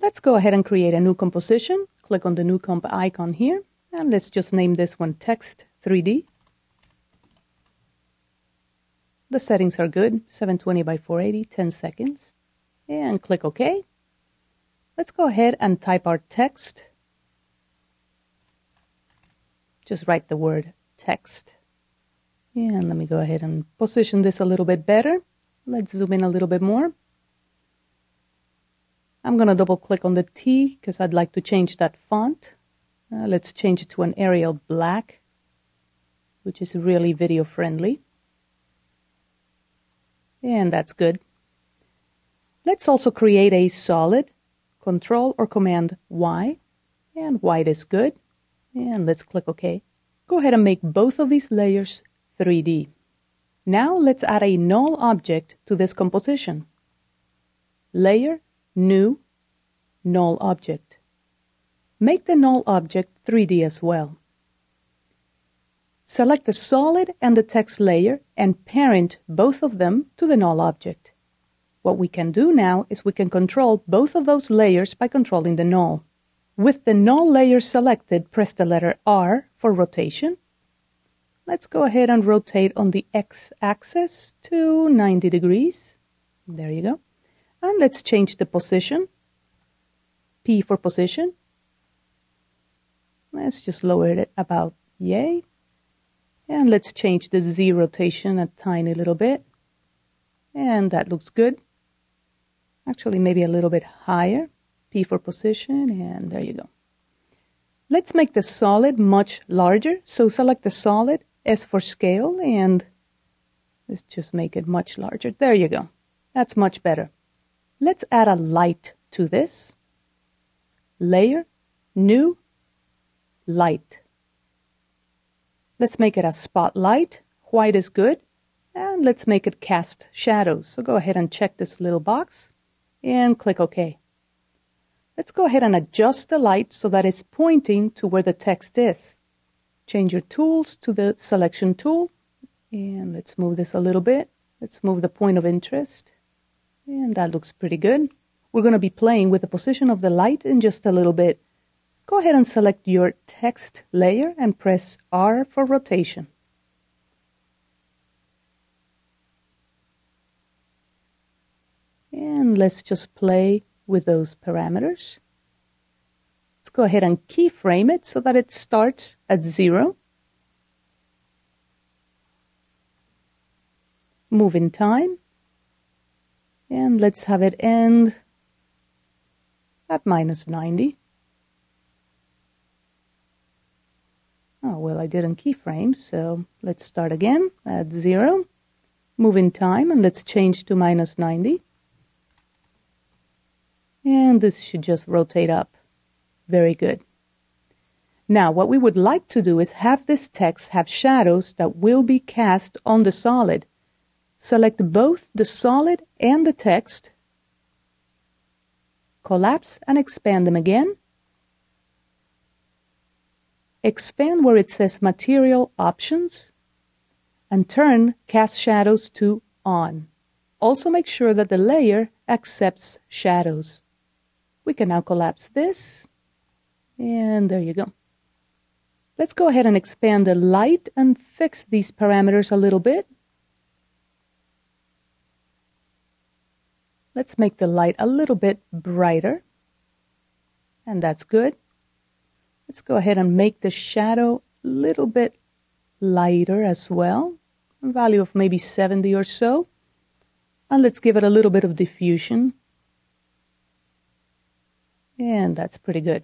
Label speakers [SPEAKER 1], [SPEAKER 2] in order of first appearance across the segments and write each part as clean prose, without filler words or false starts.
[SPEAKER 1] Let's go ahead and create a new composition. Click on the new comp icon here, and let's just name this one Text 3D. The settings are good, 720 by 480, 10 seconds. And click OK. Let's go ahead and type our text. Just write the word text. And let me go ahead and position this a little bit better. Let's zoom in a little bit more. I'm going to double click on the T because I'd like to change that font. Let's change it to an Arial black, which is really video friendly. And that's good. Let's also create a solid. Control or Command Y. And white is good. And let's click OK. Go ahead and make both of these layers 3D. Now let's add a null object to this composition. Layer, New, Null Object. Make the null object 3D as well. Select the solid and the text layer and parent both of them to the null object. What we can do now is we can control both of those layers by controlling the null. With the null layer selected, press the letter R for rotation. Let's go ahead and rotate on the X-axis to 90 degrees. There you go. And let's change the position. P for position. Let's just lower it about yay. And let's change the Z rotation a tiny little bit. And that looks good. Actually, maybe a little bit higher. P for position, and there you go. Let's make the solid much larger. So select the solid, S for scale, and let's just make it much larger. There you go. That's much better. Let's add a light to this. Layer, New, Light. Let's make it a spotlight. White is good. And let's make it cast shadows. So go ahead and check this little box and click OK. Let's go ahead and adjust the light so that it's pointing to where the text is. Change your tools to the selection tool. And let's move this a little bit. Let's move the point of interest. And that looks pretty good. We're going to be playing with the position of the light in just a little bit. Go ahead and select your text layer and press R for rotation. And let's just play with those parameters. Let's go ahead and keyframe it so that it starts at 0. Move in time. And let's have it end at -90. Oh, well, I didn't keyframe, so let's start again at 0. Move in time, and let's change to -90. And this should just rotate up. Very good. Now, what we would like to do is have this text have shadows that will be cast on the solid. Select both the solid and the text. Collapse and expand them again. Expand where it says Material Options. And turn Cast Shadows to On. Also make sure that the layer accepts shadows. We can now collapse this. And there you go. Let's go ahead and expand the light and fix these parameters a little bit. Let's make the light a little bit brighter. And that's good. Let's go ahead and make the shadow a little bit lighter as well. A value of maybe 70 or so. And let's give it a little bit of diffusion. And that's pretty good.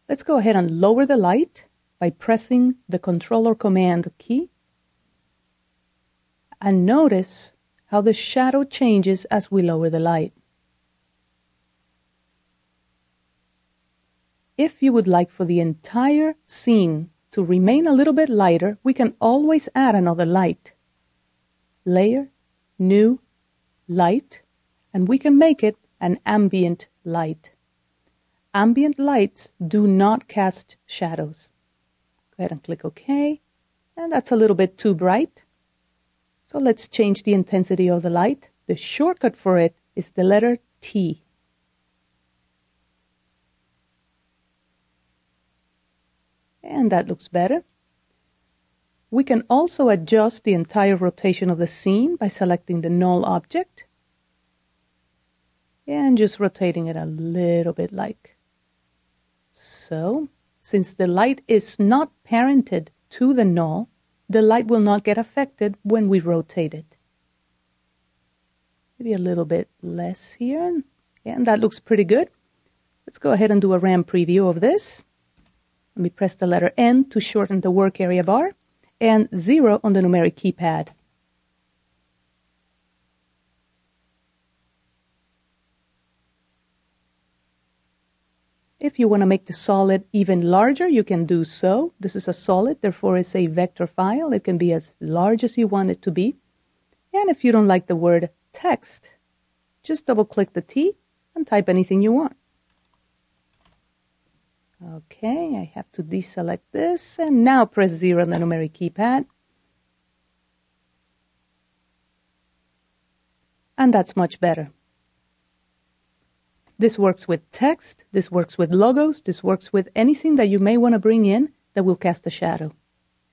[SPEAKER 1] Let's go ahead and lower the light by pressing the Control or Command key. And notice how the shadow changes as we lower the light. If you would like for the entire scene to remain a little bit lighter, we can always add another light. Layer, New, Light, and we can make it an ambient light. Ambient lights do not cast shadows. Go ahead and click OK. And that's a little bit too bright. So let's change the intensity of the light. The shortcut for it is the letter T. And that looks better. We can also adjust the entire rotation of the scene by selecting the null object and just rotating it a little bit like so. Since the light is not parented to the null, the light will not get affected when we rotate it. Maybe a little bit less here, and that looks pretty good. Let's go ahead and do a RAM preview of this. Let me press the letter N to shorten the work area bar, and 0 on the numeric keypad. If you want to make the solid even larger, you can do so. This is a solid, therefore it's a vector file. It can be as large as you want it to be. And if you don't like the word text, just double-click the T and type anything you want. Okay, I have to deselect this, and now press 0 on the numeric keypad. And that's much better. This works with text, this works with logos, this works with anything that you may want to bring in that will cast a shadow.